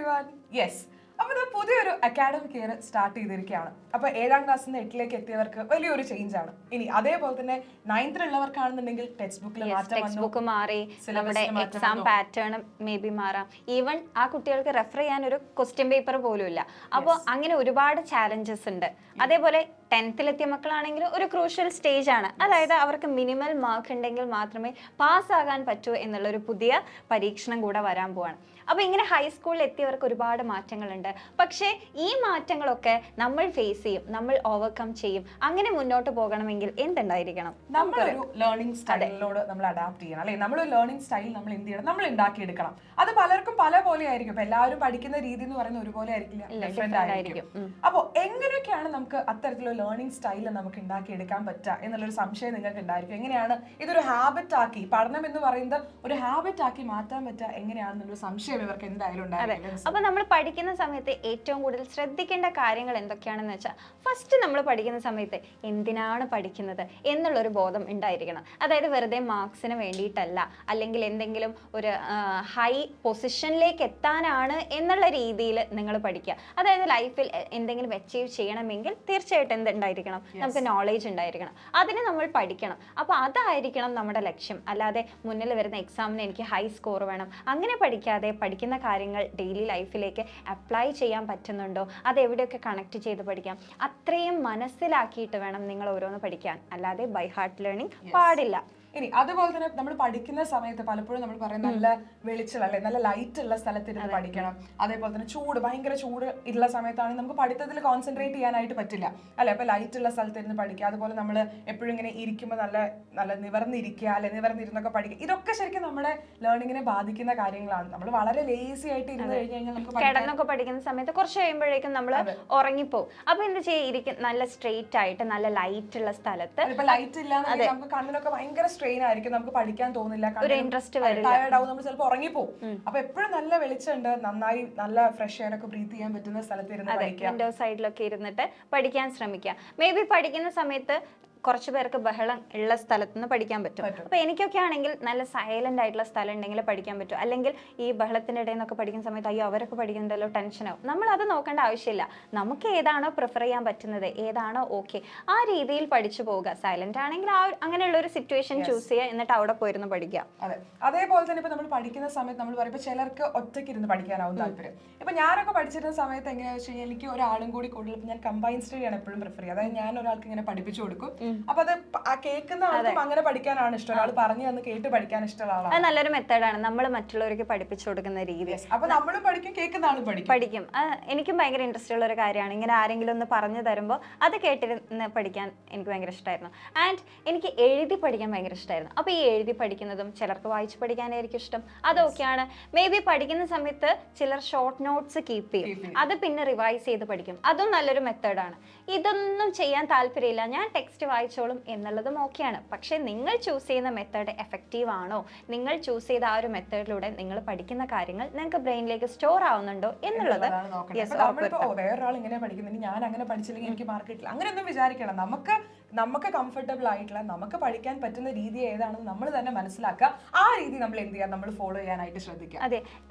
everyone. Yes. അപ്പോൾ പുതിയൊരു academic year start ചെയ്തിരിക്കുകയാണ്. അപ്പോൾ 7ാം ക്ലാസ്സിൽ നിന്ന് 8ലേക്ക് എത്തിയവർക്ക് വലിയൊരു ചേഞ്ച് ആണ്. ഇനി അതേപോലെ തന്നെ 9th ഉള്ളവർക്കാണെന്നുണ്ടെങ്കിൽ ടെക്സ്റ്റ് ബുക്കിൽ മാറ്റം മാറി, നമ്മുടെ എക്സാം പാറ്റേൺ മേ ബി മാറാം. ഈവൻ ആ കുട്ടികൾക്ക് റെഫർ ചെയ്യാൻ ഒരു ക്വസ്റ്റ്യൻ പേപ്പർ പോലും ഇല്ല. അപ്പോൾ അങ്ങനെ ഒരുപാട് ചാലഞ്ചസ് ഉണ്ട്. അതേപോലെ 10th എത്തിയ മക്കളാണെങ്കിൽ ഒരു ക്രൂഷ്യൽ സ്റ്റേജ് ആണ്. അതായത് അവർക്ക് മിനിമൽ മാർക്ക് ഉണ്ടെങ്കിൽ മാത്രമേ പാസ്സാകാൻ പറ്റൂ എന്നുള്ള ഒരു പുതിയ പരീക്ഷണം കൂടെ വരാൻ പോവാണ്. അപ്പോൾ ഇങ്ങനെ ഹൈസ്കൂളിൽ എത്തിയവർക്ക് ഒരുപാട് മാറ്റങ്ങളുണ്ട്. പക്ഷേ ഈ മാറ്റങ്ങളൊക്കെ നമ്മൾ ഫേസ് ചെയ്യും, നമ്മൾ ഓവർകം ചെയ്യും. അങ്ങനെ മുന്നോട്ട് പോകണമെങ്കിൽ എന്തുണ്ടായിരിക്കണം? നമ്മളൊരു ലേണിംഗ് സ്റ്റൈലിനോട് നമ്മൾ അഡാപ്റ്റ് ചെയ്യണം, അല്ലെ? നമ്മളൊരു ലേണിംഗ് സ്റ്റൈൽ നമ്മൾ എന്ത് ചെയ്യണം? നമ്മൾ ഉണ്ടാക്കിയെടുക്കണം. അത് പലർക്കും പല പോലെ ആയിരിക്കും. ഇപ്പൊ എല്ലാവരും പഠിക്കുന്ന രീതി എന്ന് പറയുന്നത് ഒരുപോലെ ആയിരിക്കില്ല, ഡിഫറെന്റ് ആയിരിക്കും. അപ്പോൾ എങ്ങനെയൊക്കെയാണ് നമുക്ക് അത്തരത്തിലുള്ള ലേണിംഗ് സ്റ്റൈൽ നമുക്ക് ഉണ്ടാക്കിയെടുക്കാൻ പറ്റുക എന്നുള്ളൊരു സംശയം നിങ്ങൾക്ക് ഉണ്ടായിരിക്കും. എങ്ങനെയാണ് ഇതൊരു ഹാബിറ്റ് ആക്കി, പഠനം എന്ന് പറയുന്നത് ഒരു ഹാബിറ്റ് ആക്കി മാറ്റാൻ പറ്റുക എങ്ങനെയാണെന്നുള്ളൊരു സംശയം ഇവർക്ക് എന്തായാലും ഉണ്ടായിരിക്കും. അപ്പൊ നമ്മൾ പഠിക്കുന്ന സമയത്ത് ഏറ്റവും കൂടുതൽ ശ്രദ്ധിക്കേണ്ട കാര്യങ്ങൾ എന്തൊക്കെയാണെന്ന് വെച്ചാൽ, ഫസ്റ്റ് നമ്മൾ പഠിക്കുന്ന സമയത്ത് എന്തിനാണ് പഠിക്കുന്നത് എന്നുള്ളൊരു ബോധം ഉണ്ടായിരിക്കണം. അതായത് വെറുതെ മാർക്സിന് വേണ്ടിയിട്ടല്ല, അല്ലെങ്കിൽ എന്തെങ്കിലും ഒരു ഹൈ പൊസിഷനിലേക്ക് എത്താനാണ് എന്നുള്ള രീതിയിൽ നിങ്ങൾ പഠിക്കുക. അതായത് ലൈഫിൽ എന്തെങ്കിലും അച്ചീവ് ചെയ്യണമെങ്കിൽ തീർച്ചയായിട്ടും എന്തുണ്ടായിരിക്കണം? നമുക്ക് നോളേജ് ഉണ്ടായിരിക്കണം. അതിന് നമ്മൾ പഠിക്കണം. അപ്പോൾ അതായിരിക്കണം നമ്മുടെ ലക്ഷ്യം. അല്ലാതെ മുന്നിൽ വരുന്ന എക്സാമിന് എനിക്ക് ഹൈ സ്കോർ വേണം അങ്ങനെ പഠിക്കാതെ, പഠിക്കുന്ന കാര്യങ്ങൾ ഡെയിലി ലൈഫിലേക്ക് അപ്ലൈ ചെയ്യാൻ പറ്റുന്നുണ്ടോ, അത് എവിടെയൊക്കെ കണക്ട് ചെയ്ത് പഠിക്കാം, അത്രയും മനസ്സിലാക്കിയിട്ട് വേണം നിങ്ങൾ ഓരോന്ന് പഠിക്കാൻ. അല്ലാതെ ബൈ ഹാർട്ട് ലേണിംഗ് പാടില്ല. ഇനി അതുപോലെ തന്നെ നമ്മൾ പഠിക്കുന്ന സമയത്ത് പലപ്പോഴും നമ്മൾ പറയും നല്ല വെളിച്ചുള്ള, അല്ലെ, നല്ല ലൈറ്റ് ഉള്ള സ്ഥലത്തിരുന്ന് പഠിക്കണം. അതേപോലെ തന്നെ ഭയങ്കര ചൂട് ഉള്ള സമയത്താണെങ്കിൽ നമുക്ക് പഠിത്തത്തിൽ കോൺസെൻട്രേറ്റ് ചെയ്യാനായിട്ട് പറ്റില്ല, അല്ലെ? അപ്പൊ ലൈറ്റ് ഉള്ള സ്ഥലത്തിരുന്ന് പഠിക്കുക. അതുപോലെ നമ്മൾ എപ്പോഴും ഇങ്ങനെ ഇരിക്കുമ്പോൾ നല്ല നിവർന്നിരിക്കുക, അല്ലെ, നിവർന്നിരുന്നൊക്കെ പഠിക്കുക. ഇതൊക്കെ ശരിക്കും നമ്മുടെ ലേണിങ്ങിനെ ബാധിക്കുന്ന കാര്യങ്ങളാണ്. നമ്മൾ വളരെ ലേസി ആയിട്ട് ഇരുന്ന് കഴിഞ്ഞാൽ നമുക്ക് കിടന്നൊക്കെ പഠിക്കുന്ന സമയത്ത് കുറച്ച് കഴിയുമ്പോഴേക്കും നമ്മൾ ഉറങ്ങിപ്പോവും. അപ്പൊ എന്ത് ചെയ്യും? നല്ല സ്ട്രെയിറ്റ് ആയിട്ട് നല്ല ലൈറ്റ് ഉള്ള സ്ഥലത്ത്, ലൈറ്റ് ഇല്ലാന്ന് നമുക്ക് കണ്ണിനൊക്കെ ഭയങ്കര ആയിരിക്കും, നമുക്ക് പഠിക്കാൻ തോന്നില്ല, ഇൻട്രസ്റ്റ് ടയർഡ് ആവും, നമ്മൾ ചിലപ്പോൾ ഉറങ്ങിപ്പോവും. അപ്പൊ എപ്പോഴും നല്ല വെളിച്ചമുണ്ട്, നന്നായി നല്ല ഫ്രഷ് എയർ ഒക്കെ ബ്രീത്ത് ചെയ്യാൻ പറ്റുന്ന സ്ഥലത്ത് ഇരുന്ന് പഠിക്കുക. വിൻഡോ സൈഡിലൊക്കെ ഇരുന്നിട്ട് പഠിക്കാൻ ശ്രമിക്കുക. മേ ബി പഠിക്കുന്ന സമയത്ത് കുറച്ച് പേർക്ക് ബഹളം ഉള്ള സ്ഥലത്ത് നിന്ന് പഠിക്കാൻ പറ്റും. അപ്പൊ എനിക്കൊക്കെ ആണെങ്കിൽ നല്ല സൈലന്റ് ആയിട്ടുള്ള സ്ഥലം ഉണ്ടെങ്കിൽ പഠിക്കാൻ പറ്റും. അല്ലെങ്കിൽ ഈ ബഹളത്തിന്റെ ഇടയിൽ നിന്നൊക്കെ പഠിക്കുന്ന സമയത്ത് അയ്യോ അവരൊക്കെ പഠിക്കുന്നുണ്ടല്ലോ, ടെൻഷനാവും. നമ്മൾ അത് നോക്കേണ്ട ആവശ്യമില്ല. നമുക്ക് ഏതാണോ പ്രിഫർ ചെയ്യാൻ പറ്റുന്നത്, ഏതാണോ ഓക്കെ, ആ രീതിയിൽ പഠിച്ചു പോവുക. സൈലന്റ് ആണെങ്കിൽ അങ്ങനെയുള്ള ഒരു സിറ്റുവേഷൻ ചൂസ് ചെയ്യുക, എന്നിട്ട് അവിടെ പോയിരുന്ന് പഠിക്കുക. അതെ, അതേപോലെ തന്നെ ഇപ്പൊ നമ്മൾ പഠിക്കുന്ന സമയത്ത് നമ്മൾ പറയുമ്പോൾ ചിലർക്ക് ഒറ്റയ്ക്ക് ഇരുന്ന് പഠിക്കാനാവും താല്പര്യം. ഇപ്പൊ ഞാനൊക്കെ പഠിച്ചിരുന്ന സമയത്ത് എങ്ങനെയാണെന്ന് വെച്ച് കഴിഞ്ഞാൽ എനിക്ക് ഒരാളും കൂടി കൂടുതൽ, ഞാൻ കമ്പൈൻ സ്റ്റഡി ആണ് എപ്പോഴും പ്രിഫർ ചെയ്യുക. അതായത് ഞാൻ ഒരാൾക്ക് ഇങ്ങനെ പഠിപ്പിച്ചു കൊടുക്കും. അപ്പൊ അത് ആ കേൾക്കുന്ന ആൾക്കും അങ്ങനെ പഠിക്കാനാണ് ഇഷ്ടം, ഒരാൾ പറഞ്ഞു തന്ന് കേട്ട് പഠിക്കാൻ ഇഷ്ടമുള്ള ആളാണ്. അത് നല്ലൊരു മെത്തേഡാണ്, നമ്മൾ മറ്റുള്ളവർക്ക് പഠിപ്പിച്ചു കൊടുക്കുന്ന രീതി. അപ്പൊ നമ്മളും പഠിക്കും, കേൾക്കുന്ന ആളും പഠിക്കും. എനിക്കും ഭയങ്കര ഇൻട്രസ്റ്റ് ഉള്ള ഒരു കാര്യമാണ്. ഇങ്ങനെ ആരെങ്കിലും ഒന്ന് പറഞ്ഞു തരുമ്പോൾ അത് കേട്ടിരുന്ന് പഠിക്കാൻ എനിക്ക് ഭയങ്കര ഇഷ്ടമായിരുന്നു. ആൻഡ് എനിക്ക് എഴുതി പഠിക്കാൻ ഭയങ്കര ഇഷ്ടമായിരുന്നു. അപ്പോൾ ഈ എഴുതി പഠിക്കുന്നതും ചിലർക്ക് വായിച്ച് പഠിക്കാനായിരിക്കും ഇഷ്ടം, അതൊക്കെയാണ്. മേ ബി പഠിക്കുന്ന സമയത്ത് ചിലർ ഷോർട്ട് നോട്ട്സ് കീപ്പ് ചെയ്യും, അത് പിന്നെ റിവൈസ് ചെയ്ത് പഠിക്കും. അതും നല്ലൊരു മെത്തേഡാണ്. ഇതൊന്നും ചെയ്യാൻ താല്പര്യമില്ല, ഞാൻ ടെക്സ്റ്റ് വായിച്ചോളും എന്നുള്ളതും ഓക്കെയാണ്. പക്ഷെ നിങ്ങൾ ചൂസ് ചെയ്യുന്ന മെത്തേഡ് എഫക്റ്റീവ് ആണോ, നിങ്ങൾ ചൂസ് ചെയ്ത ആ ഒരു മെത്തേഡിലൂടെ നിങ്ങൾ പഠിക്കുന്ന കാര്യങ്ങൾ നിങ്ങൾക്ക് ബ്രെയിനിലേക്ക് സ്റ്റോർ ആവുന്നുണ്ടോ എന്നുള്ളത്. വേറൊരാൾ ഇങ്ങനെ പഠിക്കുന്നുണ്ട്, ഞാൻ അങ്ങനെ പഠിച്ചില്ലെങ്കിൽ എനിക്ക് മാർക്ക് കിട്ടില്ല, അങ്ങനെയൊന്നും വിചാരിക്കണം. നമുക്ക് കംഫർട്ടബിൾ ആയിട്ടുള്ള, നമുക്ക് പഠിക്കാൻ പറ്റുന്ന രീതി ഏതാണെന്ന് നമ്മൾ തന്നെ മനസ്സിലാക്കുക. ആ രീതി നമ്മൾ എന്ത് ചെയ്യാം, നമ്മൾ ഫോളോ ചെയ്യാനായിട്ട് ശ്രദ്ധിക്കുക. അതെ,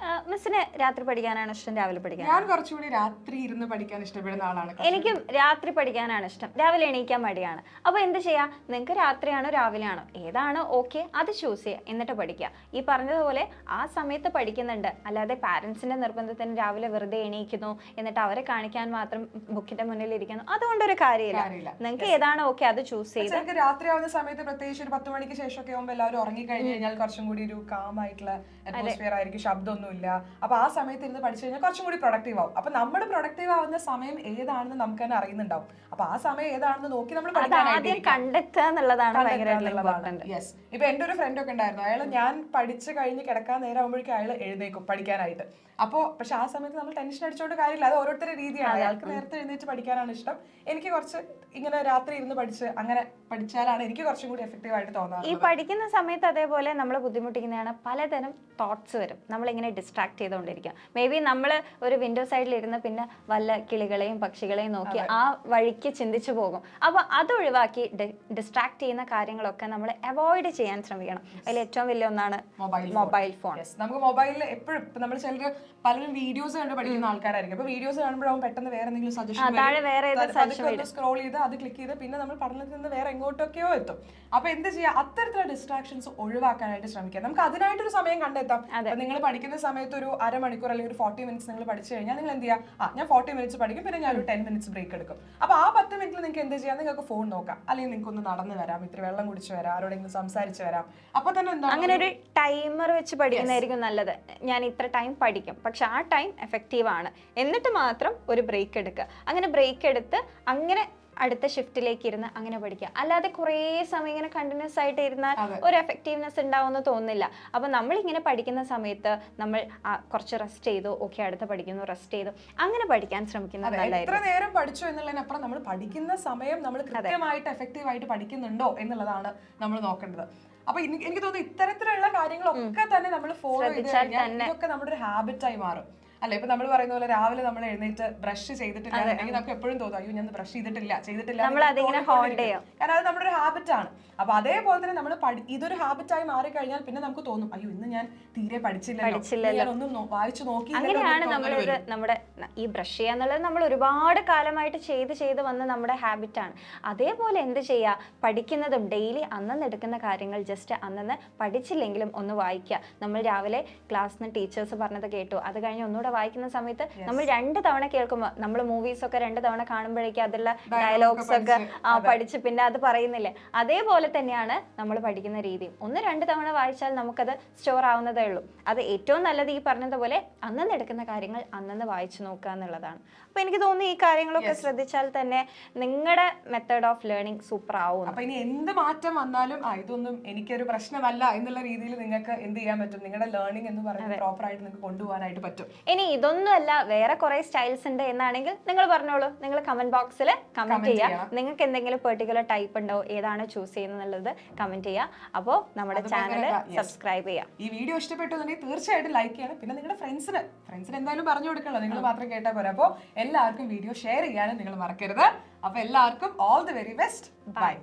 മിസ്സിന് രാത്രി പഠിക്കാനാണ് ഇഷ്ടം, രാവിലെ പഠിക്കാൻ? ഞാൻ കുറച്ചുകൂടി രാത്രി ഇരുന്ന് പഠിക്കാൻ ഇഷ്ടപ്പെടുന്ന ആളാണ്. എനിക്കും രാത്രി പഠിക്കാനാണ് ഇഷ്ടം, രാവിലെ എണീക്കാൻ മടിയാണ്. അപ്പോൾ എന്ത് ചെയ്യാം, നിങ്ങൾക്ക് രാത്രിയാണോ രാവിലെയാണോ ഏതാണോ ഓക്കെ അത് ചൂസ് ചെയ്യുക, എന്നിട്ട് പഠിക്കുക. ഈ പറഞ്ഞതുപോലെ ആ സമയത്ത് പഠിക്കുന്നുണ്ട്, അല്ലാതെ പാരന്റ്സിന്റെ നിർബന്ധത്തിന് രാവിലെ വെറുതെ എണീക്കുന്നു എന്നിട്ട് അവരെ കാണിക്കാൻ മാത്രം ബുക്കിന്റെ മുന്നിൽ ഇരിക്കുന്നു, അതുകൊണ്ടൊരു കാര്യമില്ല. നിങ്ങൾക്ക് ഏതാണോ ഓക്കെ അത് ചൂസ് ചെയ്ത്. രാത്രി ആവുന്ന സമയത്ത് പ്രത്യേകിച്ച് ഒരു 10 മണിക്ക് ശേഷമൊക്കെ ആകുമ്പോൾ എല്ലാവരും ഉറങ്ങി കഴിഞ്ഞ് കഴിഞ്ഞാൽ കുറച്ചും കൂടി ഒരു കാം ആയിട്ടുള്ള അറ്റ്മോസ്ഫിയർ ആയിരിക്കും, ശബ്ദമൊന്നുമില്ല. അപ്പൊ ആ സമയത്ത് ഇരുന്ന് പഠിച്ചു കഴിഞ്ഞാൽ കുറച്ചും കൂടി പ്രൊഡക്റ്റീവ് ആവും. അപ്പൊ നമ്മൾ പ്രൊഡക്റ്റീവ് ആവുന്ന സമയം ഏതാണെന്ന് നമുക്ക് തന്നെ അറിയുന്നുണ്ടാവും. അപ്പൊ ആ സമയം ഏതാണെന്ന് നോക്കി നമ്മൾ കണ്ടെത്തുക എന്നുള്ളതാണ് ഭയങ്കര ഇമ്പോർട്ടന്റ്. യെസ്, ഇപ്പൊ എന്റെ ഒരു ഫ്രണ്ട് ഒക്കെ ഉണ്ടായിരുന്നു, അയാൾ ഞാൻ പഠിച്ചു കഴിഞ്ഞ് കിടക്കാൻ നേരം ആകുമ്പോഴേക്കും അയാൾ എഴുന്നേക്കും പഠിക്കാനായിട്ട്. അപ്പോൾ പക്ഷെ ആ സമയത്ത് നമ്മൾ ടെൻഷൻ അടിച്ചോണ്ട് കാര്യമില്ല, അത് ഓരോരുത്തരുടെ രീതിയാണ്. അയാൾക്ക് നേരത്തെ എഴുന്നേറ്റ് പഠിക്കാനാണ് ഇഷ്ടം, എനിക്ക് കുറച്ച് ഇങ്ങനെ രാത്രി ഇരുന്ന് പഠിച്ച് കുറച്ച് അങ്ങനെ പഠിച്ചാലാണ് എനിക്ക് കുറച്ചും കൂടി എഫക്റ്റീവ് ആയിട്ട് ഈ തോന്നാറുള്ളത്. പഠിക്കുന്ന സമയത്ത് അതേപോലെ നമ്മൾ ബുദ്ധിമുട്ടിക്കുന്നതാണ് പലതരം തോട്ട്സ് വരും, നമ്മളിങ്ങനെ ഡിസ്ട്രാക്ട് ചെയ്തുകൊണ്ടിരിക്കുക. മേ ബി നമ്മൾ ഒരു വിൻഡോ സൈഡിൽ ഇരുന്ന് പിന്നെ വല്ല കിളികളെയും പക്ഷികളെയും നോക്കി ആ വഴിക്ക് ചിന്തിച്ചു പോകും. അപ്പോൾ അത് ഒഴിവാക്കി ഡിസ്ട്രാക്ട് ചെയ്യുന്ന കാര്യങ്ങളൊക്കെ നമ്മൾ അവോയ്ഡ് ചെയ്യാൻ ശ്രമിക്കണം. അതിൽ ഏറ്റവും വലിയ ഒന്നാണ് മൊബൈൽ ഫോൺ. നമുക്ക് മൊബൈലിൽ എപ്പോഴും നമ്മൾ ചിലർ പലരും വീഡിയോസ് കണ്ട് പഠിക്കുന്ന ആൾക്കാരായിരിക്കും. അപ്പൊ വീഡിയോസ് കാണുമ്പോഴാവും പെട്ടെന്ന് വേറെ എന്തെങ്കിലും സജഷൻ സ്ക്രോൾ ചെയ്ത് അത് ക്ലിക്ക് ചെയ്ത് പിന്നെ നമ്മൾ പഠനത്തിൽ നിന്ന് വേറെ എങ്ങോട്ടൊക്കെയോ എത്തും. അപ്പൊ എന്ത് ചെയ്യാ, അത്തരത്തിലുള്ള ഡിസ്ട്രാക്ഷൻസ് ഒഴിവാക്കാനായിട്ട് ശ്രമിക്കുക. നമുക്ക് അതിനായിട്ടൊരു സമയം കണ്ടെത്താം. നിങ്ങൾ പഠിക്കുന്ന സമയത്ത് ഒരു അരമണിക്കൂർ അല്ലെങ്കിൽ ഒരു 40 മിനിറ്റ്സ് നിങ്ങൾ പഠിച്ചു കഴിഞ്ഞാൽ നിങ്ങൾ എന്ത് ചെയ്യുക, ഞാൻ 40 മിനിറ്റ്സ് പഠിക്കും, പിന്നെ ഞാൻ ഒരു 10 മിനിറ്റ്സ് ബ്രേക്ക് എടുക്കും. അപ്പൊ ആ 10 മിനിറ്റിൽ നിങ്ങൾക്ക് എന്ത് ചെയ്യാം, നിങ്ങൾക്ക് ഫോൺ നോക്കാം, അല്ലെങ്കിൽ നിങ്ങൾക്ക് ഒന്ന് നടന്നു വരാം, ഇത്തിരി വെള്ളം കുടിച്ചു വരാം, ആരോടെങ്കിലും സംസാരിച്ച് വരാം. അപ്പൊ തന്നെ എന്താ, അങ്ങനെ ഒരു ടൈമർ വെച്ച് പഠിക്കുന്നതായിരിക്കും നല്ലത്. ഞാൻ ഇത്ര ടൈം പഠിക്കും, പക്ഷെ ആ ടൈം എഫക്റ്റീവ് ആണ്, എന്നിട്ട് മാത്രം ഒരു ബ്രേക്ക് എടുക്കുക. അങ്ങനെ ബ്രേക്ക് എടുത്ത് അങ്ങനെ അടുത്ത ഷിഫ്റ്റിലേക്ക് ഇരുന്ന് അങ്ങനെ പഠിക്കുക. അല്ലാതെ കുറേ സമയം ഇങ്ങനെ കണ്ടിന്യൂസ് ആയിട്ട് ഇരുന്നാൽ ഒരു എഫക്റ്റീവ്നെസ് ഉണ്ടാവുമെന്ന് തോന്നുന്നില്ല. അപ്പൊ നമ്മൾ ഇങ്ങനെ പഠിക്കുന്ന സമയത്ത് നമ്മൾ കുറച്ച് റെസ്റ്റ് ചെയ്തു, ഓക്കെ അടുത്ത പഠിക്കുന്നു, റെസ്റ്റ് ചെയ്തു, അങ്ങനെ പഠിക്കാൻ ശ്രമിക്കുന്നത് എത്ര നേരം പഠിച്ചു എന്നുള്ളതിനപ്പുറം നമ്മൾ പഠിക്കുന്ന സമയം നമ്മൾ കൃത്യമായിട്ട് എഫക്റ്റീവ് ആയിട്ട് പഠിക്കുന്നുണ്ടോ എന്നുള്ളതാണ് നമ്മൾ നോക്കേണ്ടത്. അപ്പൊ എനിക്ക് തോന്നുന്നു ഇത്തരത്തിലുള്ള കാര്യങ്ങളൊക്കെ തന്നെ നമ്മൾ ഫോളോ ചെയ്ത് കഴിഞ്ഞാൽ ഇതൊക്കെ നമ്മുടെ ഒരു ഹാബിറ്റായി മാറും. അല്ല, ഇപ്പൊ നമ്മൾ പറയുന്ന പോലെ രാവിലെ നമ്മൾ എഴുന്നേറ്റ് ബ്രഷ് ചെയ്തിട്ടില്ല എന്നുണ്ടെങ്കിൽ നമുക്ക് എപ്പോഴും തോന്നും, അയ്യോ ഞാൻ ബ്രഷ് ചെയ്തിട്ടില്ല കാരണം അത് നമ്മുടെ ഒരു ഹാബിറ്റ് ആണ്. അപ്പൊ അതേപോലെ തന്നെ നമ്മൾ ഇതൊരു ഹാബിറ്റായി മാറിക്കഴിഞ്ഞാൽ പിന്നെ നമുക്ക് തോന്നും, അയ്യോ ഇന്ന് ഞാൻ തീരെ പഠിച്ചില്ലല്ലോ, ഒന്നും വായിച്ചു നോക്കി. അങ്ങനെയാണ് നമ്മളിത് നമ്മുടെ ഈ ബ്രഷ് ചെയ്യാന്നുള്ളത് നമ്മൾ ഒരുപാട് കാലമായിട്ട് ചെയ്ത് വന്ന നമ്മുടെ ഹാബിറ്റാണ്. അതേപോലെ എന്ത് ചെയ്യുക, പഠിക്കുന്നതും ഡെയിലി അന്നന്ന് എടുക്കുന്ന കാര്യങ്ങൾ ജസ്റ്റ് അന്നന്ന് പഠിച്ചില്ലെങ്കിലും ഒന്ന് വായിക്കുക. നമ്മൾ രാവിലെ ക്ലാസ്സിൽ നിന്ന് ടീച്ചേഴ്സ് പറഞ്ഞത് കേട്ടു, അത് കഴിഞ്ഞ് ഒന്നുകൂടെ വായിക്കുന്ന സമയത്ത് നമ്മൾ 2 തവണ കേൾക്കുമ്പോൾ, നമ്മൾ മൂവീസ് ഒക്കെ 2 തവണ കാണുമ്പോഴേക്കും അതിലുള്ള ഡയലോഗ്സ് ഒക്കെ പഠിച്ച് പിന്നെ അത് പറയുന്നില്ലേ, അതേപോലെ തന്നെയാണ് നമ്മൾ പഠിക്കുന്ന രീതി. 1-2 തവണ വായിച്ചാൽ നമുക്കത് സ്റ്റോർ ആവുന്നതേ ഉള്ളൂ. അത് ഏറ്റവും നല്ലത് ഈ പറഞ്ഞതുപോലെ അന്നന്ന് എടുക്കുന്ന കാര്യങ്ങൾ അന്നന്ന് വായിച്ചു നോക്കുക എന്നുള്ളതാണ്. അപ്പൊ എനിക്ക് തോന്നുന്നു ഈ കാര്യങ്ങളൊക്കെ ശ്രദ്ധിച്ചാൽ തന്നെ നിങ്ങളുടെ മെത്തേഡ് ഓഫ് ലേണിംഗ് സൂപ്പർ ആവും. അപ്പൊ ഇനി എന്ത് മാറ്റം വന്നാലും ഇതൊന്നും എനിക്കൊരു പ്രശ്നമല്ല എന്നുള്ള രീതിയിൽ നിങ്ങൾക്ക് എന്ത് ചെയ്യാൻ പറ്റും, നിങ്ങളുടെ ലേണിംഗ് എന്ന് പറയുന്നത് പ്രോപ്പർ ആയിട്ട് നിങ്ങൾക്ക് കൊണ്ടുപോകാനായിട്ട് പറ്റും. ഇനി ഇതൊന്നുമല്ല വേറെ കുറെ സ്റ്റൈൽസ് ഉണ്ട് എന്നാണെങ്കിൽ നിങ്ങൾ പറഞ്ഞോളൂ, നിങ്ങൾ കമന്റ് ബോക്സിൽ കമന്റ് ചെയ്യുക. നിങ്ങൾക്ക് എന്തെങ്കിലും പെർട്ടിക്കുലർ ടൈപ്പ് ഉണ്ടോ, ഏതാണ് ചൂസ് ചെയ്യുന്നത് കമന്റ് ചെയ്യുക. അപ്പോൾ നമ്മുടെ ചാനൽ സബ്സ്ക്രൈബ് ചെയ്യുക. ഈ വീഡിയോ ഇഷ്ടപ്പെട്ടുണ്ടെങ്കിൽ തീർച്ചയായിട്ടും ലൈക്ക് ചെയ്യണം. പിന്നെ നിങ്ങളുടെ ഫ്രണ്ട്സിന് എന്തായാലും പറഞ്ഞു കൊടുക്കണല്ലോ, നിങ്ങൾ മാത്രം കേട്ടാൽ പോരാ. അപ്പോൾ എല്ലാവർക്കും വീഡിയോ ഷെയർ ചെയ്യാനും നിങ്ങൾ മറക്കരുത്. അപ്പൊ എല്ലാവർക്കും all the very best. By.